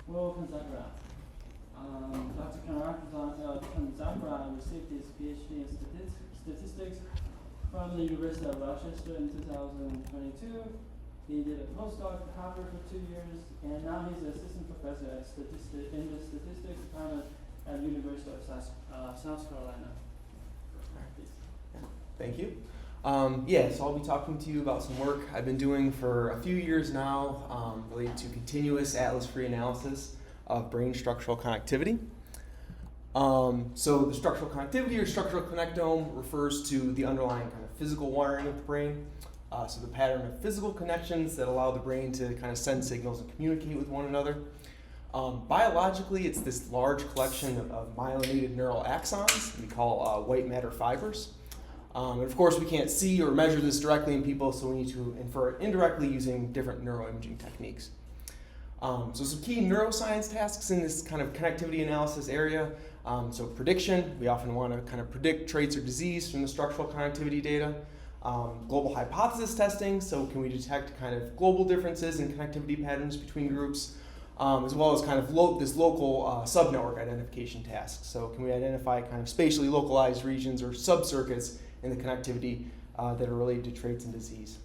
Well, Consagra. Dr. Consagra received his PhD in statistics from the University of Rochester in 2022. He did a postdoc at Harvard for 2 years, and now he's an assistant professor in the statistics department at the University of South Carolina. Thank you. So I'll be talking to you about some work I've been doing for a few years now related to continuous atlas-free analysis of brain structural connectivity. So the structural connectivity or structural connectome refers to the underlying kind of physical wiring of the brain. So the pattern of physical connections that allow the brain to kind of send signals and communicate with one another. Biologically, it's this large collection of myelinated neural axons we call white matter fibers. And of course, we can't see or measure this directly in people, so we need to infer it indirectly using different neuroimaging techniques. So some key neuroscience tasks in this kind of connectivity analysis area. So prediction, we often want to kind of predict traits or disease from the structural connectivity data. Global hypothesis testing, so can we detect kind of global differences in connectivity patterns between groups, as well as kind of this local subnetwork identification task. So can we identify kind of spatially localized regions or subcircuits in the connectivity that are related to traits and disease.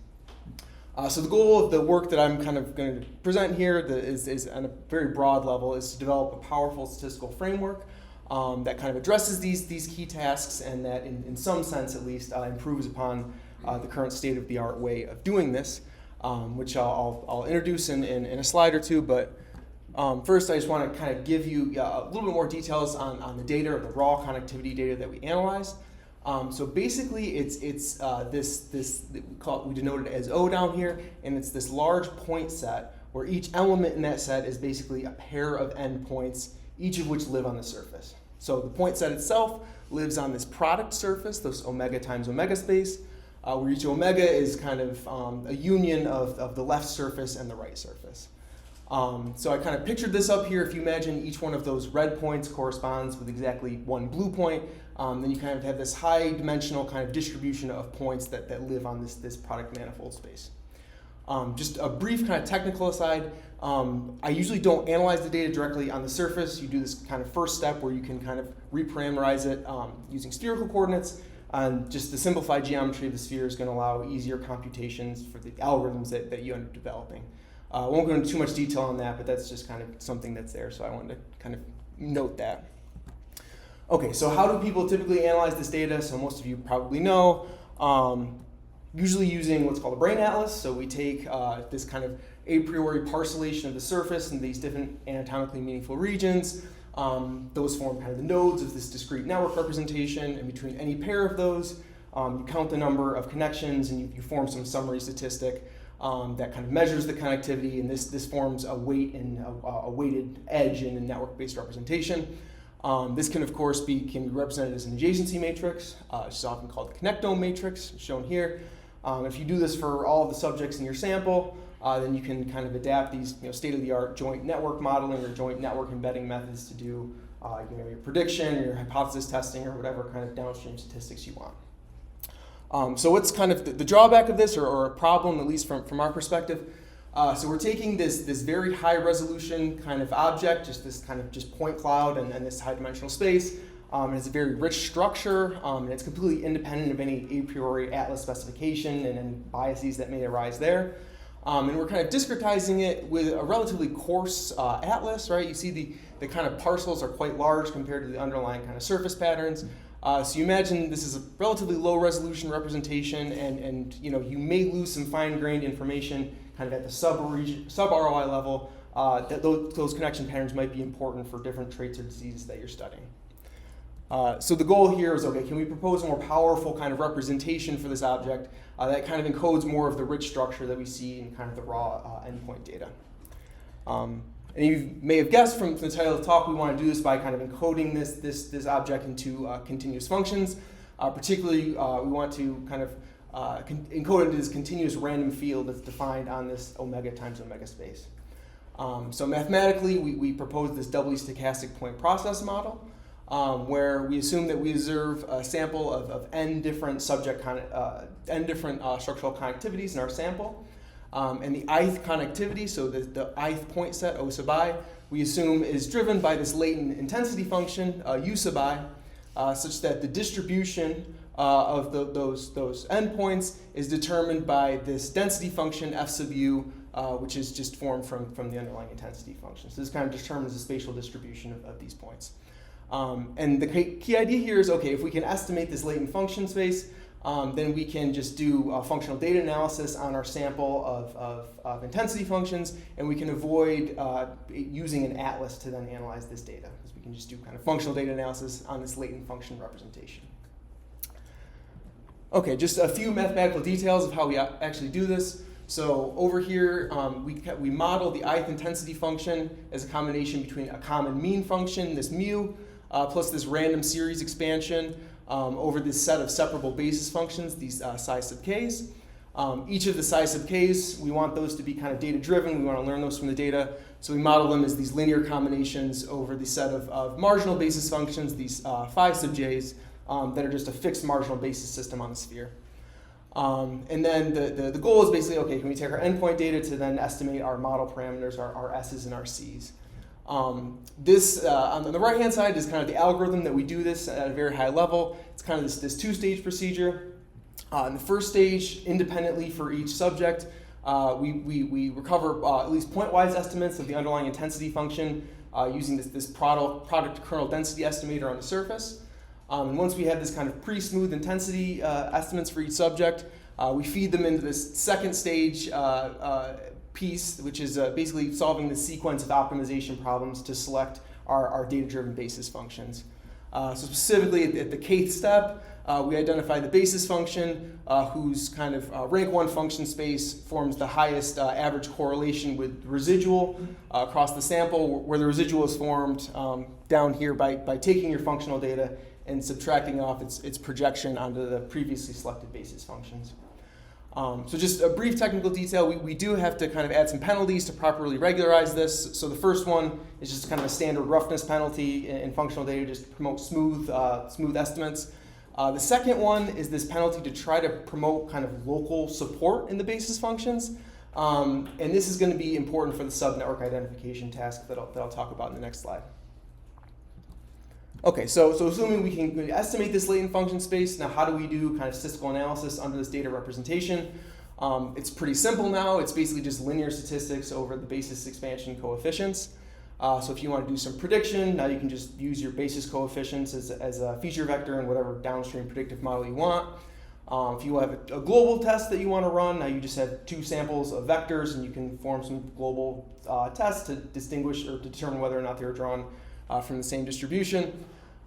So the goal of the work that I'm kind of going to present here is on a very broad level is to develop a powerful statistical framework that kind of addresses these key tasks and that in some sense at least improves upon the current state-of-the-art way of doing this, which I'll introduce in a slide or two, but first I just want to kind of give you a little bit more details on the data or the raw connectivity data that we analyzed. So basically, it's this we denote it as O down here, and it's this large point set where each element in that set is basically a pair of endpoints, each of which live on the surface. So the point set itself lives on this product surface, this omega times omega space, where each omega is kind of a union of the left surface and the right surface. So I kind of pictured this up here. If you imagine each one of those red points corresponds with exactly one blue point, then you kind of have this high dimensional kind of distribution of points that live on this product manifold space. Just a brief kind of technical aside, I usually don't analyze the data directly on the surface. You do this kind of first step where you can kind of reparameterize it using spherical coordinates. And just the simplified geometry of the sphere is going to allow easier computations for the algorithms that you end up developing. I won't go into too much detail on that, but that's just kind of something that's there, so I wanted to kind of note that. Okay, so how do people typically analyze this data? So most of you probably know, usually using what's called a brain atlas. So we take this kind of a priori parcellation of the surface in these different anatomically meaningful regions. Those form kind of the nodes of this discrete network representation, and between any pair of those, you count the number of connections and you form some summary statistic that kind of measures the connectivity, and this forms a weight and a weighted edge in the network-based representation. This can, of course, be represented as an adjacency matrix, which is often called the connectome matrix, shown here. If you do this for all of the subjects in your sample, then you can kind of adapt these state-of-the-art joint network modeling or joint network embedding methods to do your prediction, your hypothesis testing, or whatever kind of downstream statistics you want. So what's kind of the drawback of this, or a problem, at least from our perspective? So we're taking this very high resolution kind of object, just point cloud and this high dimensional space. And it's a very rich structure, and it's completely independent of any a priori atlas specification and any biases that may arise there. And we're kind of discretizing it with a relatively coarse atlas, right? You see the kind of parcels are quite large compared to the underlying kind of surface patterns. So you imagine this is a relatively low resolution representation, and you may lose some fine-grained information kind of at the sub-ROI level that those connection patterns might be important for different traits or diseases that you're studying. So the goal here is, okay, can we propose a more powerful kind of representation for this object that kind of encodes more of the rich structure that we see in kind of the raw endpoint data? And you may have guessed from the title of the talk, we want to do this by kind of encoding this object into continuous functions. Particularly, we want to kind of encode it into this continuous random field that's defined on this omega times omega space. So mathematically, we propose this doubly stochastic point process model, where we assume that we observe a sample of n different structural connectivities in our sample. And the ith connectivity, so the ith point set, O sub I, we assume is driven by this latent intensity function, U sub I, such that the distribution of those endpoints is determined by this density function, F sub U, which is just formed from the underlying intensity function. So this kind of determines the spatial distribution of these points. And the key idea here is, okay, if we can estimate this latent function space, then we can just do functional data analysis on our sample of intensity functions, and we can avoid using an atlas to then analyze this data, because we can just do kind of functional data analysis on this latent function representation. Okay, just a few mathematical details of how we actually do this. So over here, we model the ith intensity function as a combination between a common mean function, this mu, plus this random series expansion over this set of separable basis functions, these psi sub k's. Each of the psi sub k's, we want those to be kind of data driven. We want to learn those from the data. So we model them as these linear combinations over the set of marginal basis functions, these phi sub j's, that are just a fixed marginal basis system on the sphere. And then the goal is basically, okay, can we take our endpoint data to then estimate our model parameters, our s's and our c's. This, on the right-hand side, is kind of the algorithm that we do this at a very high level. It's kind of this two-stage procedure. In the first stage, independently for each subject, we recover at least point-wise estimates of the underlying intensity function using this product kernel density estimator on the surface. And once we have this kind of pre-smooth intensity estimates for each subject, we feed them into this second stage piece, which is basically solving the sequence of optimization problems to select our data-driven basis functions. So specifically at the kth step, we identify the basis function whose kind of rank 1 function space forms the highest average correlation with residual across the sample, where the residual is formed down here by taking your functional data and subtracting off its projection onto the previously selected basis functions. So just a brief technical detail, we do have to kind of add some penalties to properly regularize this. So the first one is just kind of a standard roughness penalty in functional data, just to promote smooth estimates. The second one is this penalty to try to promote kind of local support in the basis functions. And this is going to be important for the subnetwork identification task that I'll talk about in the next slide. Okay, so assuming we can estimate this latent function space, now how do we do kind of statistical analysis under this data representation? It's pretty simple now. It's basically just linear statistics over the basis expansion coefficients. So if you want to do some prediction, now you can just use your basis coefficients as a feature vector in whatever downstream predictive model you want. If you have a global test that you want to run, now you just have two samples of vectors, and you can form some global tests to distinguish or determine whether or not they were drawn from the same distribution.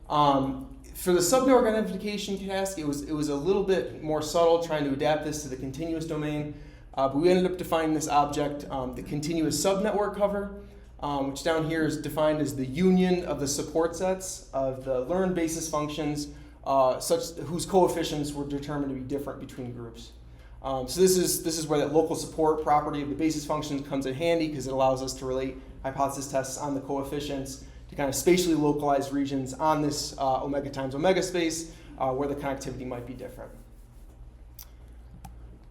For the subnetwork identification task, it was a little bit more subtle, trying to adapt this to the continuous domain. But we ended up defining this object, the continuous subnetwork cover, which down here is defined as the union of the support sets of the learned basis functions, whose coefficients were determined to be different between groups. So this is where that local support property of the basis function comes in handy, because it allows us to relate hypothesis tests on the coefficients to kind of spatially localized regions on this omega times omega space where the connectivity might be different.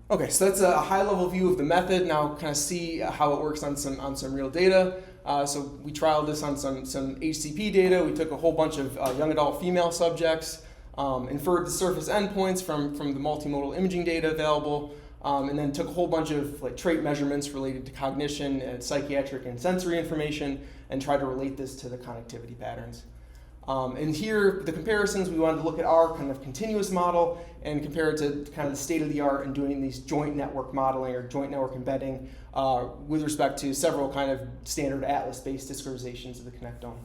Okay, so that's a high-level view of the method. Now kind of see how it works on some real data. So we trialed this on some HCP data. We took a whole bunch of young adult female subjects, inferred the surface endpoints from the multimodal imaging data available, and then took a whole bunch of trait measurements related to cognition and psychiatric and sensory information, and tried to relate this to the connectivity patterns. And here, the comparisons, we wanted to look at our kind of continuous model and compare it to kind of the state of the art in doing these joint network modeling or joint network embedding with respect to several kind of standard atlas-based discretizations of the connectome.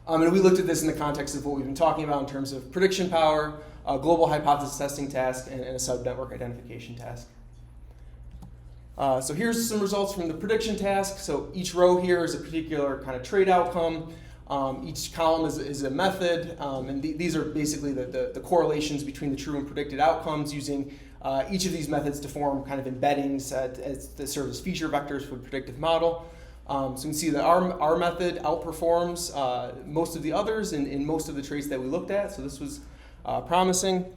And we looked at this in the context of what we've been talking about in terms of prediction power, a global hypothesis testing task, and a subnetwork identification task. So here's some results from the prediction task. So each row here is a particular kind of trait outcome. Each column is a method, and these are basically the correlations between the true and predicted outcomes using each of these methods to form kind of embeddings that serve as feature vectors for the predictive model. So you can see that our method outperforms most of the others in most of the traits that we looked at, so this was promising.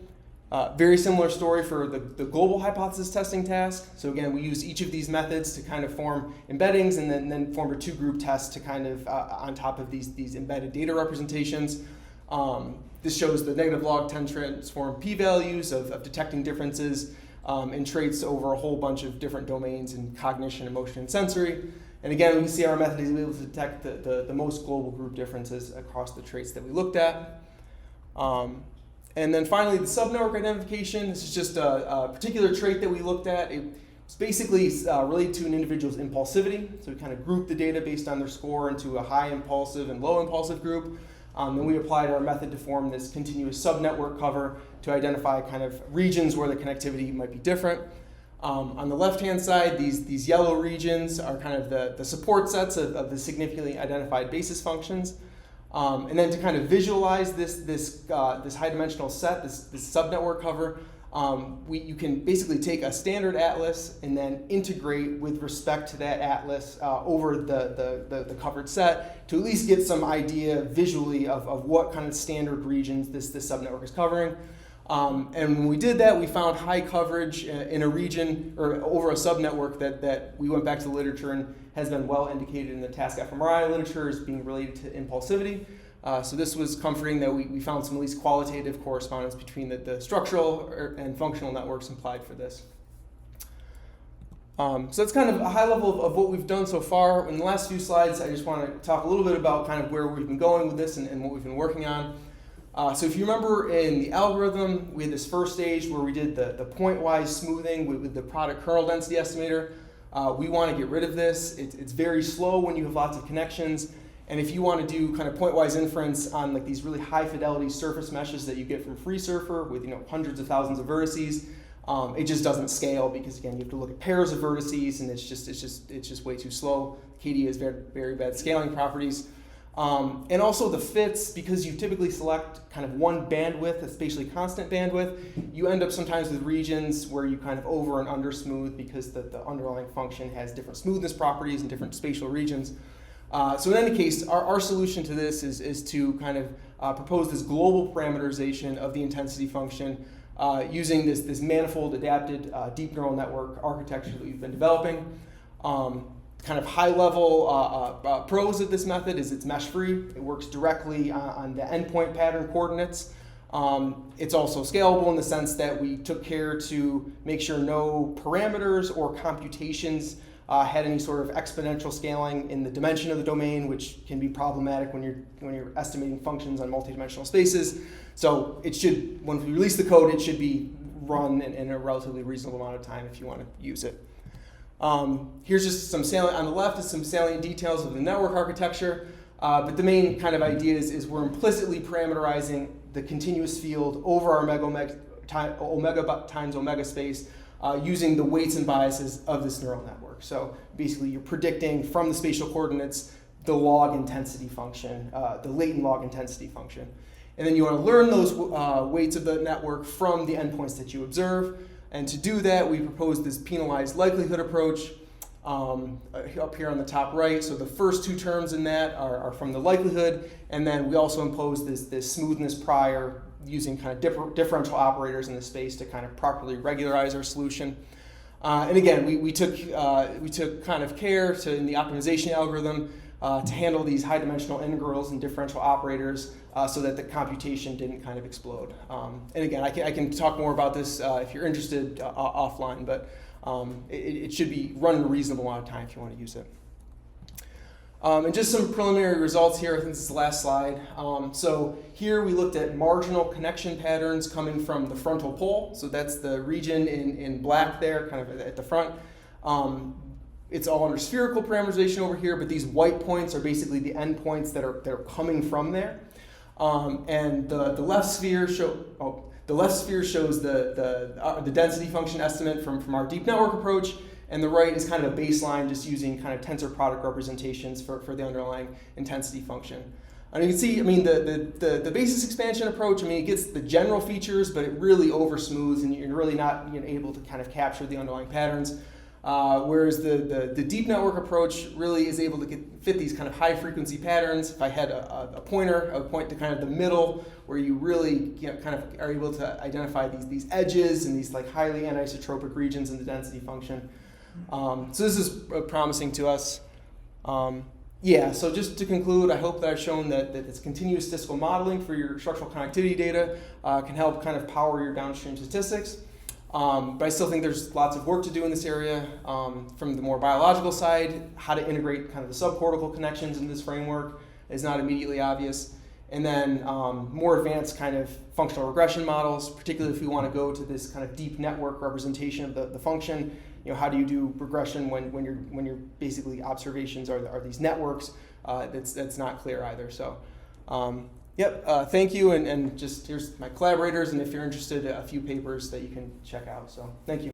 Very similar story for the global hypothesis testing task. So again, we use each of these methods to kind of form embeddings and then form a two-group test to kind of on top of these embedded data representations. This shows the negative log 10 transform p-values of detecting differences in traits over a whole bunch of different domains in cognition, emotion, and sensory. And again, we can see our method is able to detect the most global group differences across the traits that we looked at. And then finally, the subnetwork identification. This is just a particular trait that we looked at. It was basically related to an individual's impulsivity. So we kind of grouped the data based on their score into a high impulsive and low impulsive group. And we applied our method to form this continuous subnetwork cover to identify kind of regions where the connectivity might be different. On the left-hand side, these yellow regions are kind of the support sets of the significantly identified basis functions. And then to kind of visualize this high-dimensional set, this subnetwork cover, you can basically take a standard atlas and then integrate with respect to that atlas over the covered set to at least get some idea visually of what kind of standard regions this subnetwork is covering. And when we did that, we found high coverage in a region or over a subnetwork that we went back to the literature and has been well indicated in the task fMRI literature as being related to impulsivity. So this was comforting that we found some at least qualitative correspondence between the structural and functional networks implied for this. So that's kind of a high level of what we've done so far. In the last few slides, I just want to talk a little bit about kind of where we've been going with this and what we've been working on. So if you remember in the algorithm, we had this first stage where we did the point-wise smoothing with the product kernel density estimator. We want to get rid of this. It's very slow when you have lots of connections. And if you want to do kind of point-wise inference on like these really high-fidelity surface meshes that you get from FreeSurfer with hundreds of thousands of vertices, it just doesn't scale because again you have to look at pairs of vertices and it's just way too slow. KD has very, very bad scaling properties. And also the fits, because you typically select kind of one bandwidth, a spatially constant bandwidth, you end up sometimes with regions where you kind of over and under smooth because the underlying function has different smoothness properties in different spatial regions. So in any case, our solution to this is to kind of propose this global parameterization of the intensity function using this manifold adapted deep neural network architecture that we've been developing. Kind of high-level pros of this method is it's mesh-free. It works directly on the endpoint pattern coordinates. It's also scalable in the sense that we took care to make sure no parameters or computations had any sort of exponential scaling in the dimension of the domain, which can be problematic when you're estimating functions on multidimensional spaces. So it should, when we release the code, it should be run in a relatively reasonable amount of time if you want to use it. Here's just some salient, on the left is some salient details of the network architecture, but the main kind of idea is we're implicitly parameterizing the continuous field over our omega times omega space using the weights and biases of this neural network. So basically you're predicting from the spatial coordinates the log intensity function, the latent log intensity function. And then you want to learn those weights of the network from the endpoints that you observe. And to do that, we propose this penalized likelihood approach up here on the top right. So the first two terms in that are from the likelihood, and then we also impose this smoothness prior using kind of differential operators in the space to kind of properly regularize our solution. And again, we took kind of care in the optimization algorithm to handle these high-dimensional integrals and differential operators so that the computation didn't kind of explode. And again, I can talk more about this if you're interested offline, but it should be run in a reasonable amount of time if you want to use it. And just some preliminary results here. I think this is the last slide. So here we looked at marginal connection patterns coming from the frontal pole. So that's the region in black there, kind of at the front. It's all under spherical parameterization over here, but these white points are basically the endpoints that are coming from there. And the left sphere shows the density function estimate from our deep network approach, and the right is kind of a baseline just using kind of tensor product representations for the underlying intensity function. And you can see, I mean, the basis expansion approach, I mean, it gets the general features, but it really over smooths, and you're really not able to kind of capture the underlying patterns. Whereas the deep network approach really is able to fit these kind of high frequency patterns. If I had a pointer, I would point to kind of the middle where you really kind of are able to identify these edges and these like highly anisotropic regions in the density function. So this is promising to us. So just to conclude, I hope that I've shown that this continuous statistical modeling for your structural connectivity data can help kind of power your downstream statistics. But I still think there's lots of work to do in this area. From the more biological side, how to integrate kind of the subcortical connections in this framework is not immediately obvious. And then more advanced kind of functional regression models, particularly if we want to go to this kind of deep network representation of the function. How do you do regression when you're basically observations are these networks? That's not clear either. So. Thank you, and just here's my collaborators, and if you're interested, a few papers that you can check out. So thank you.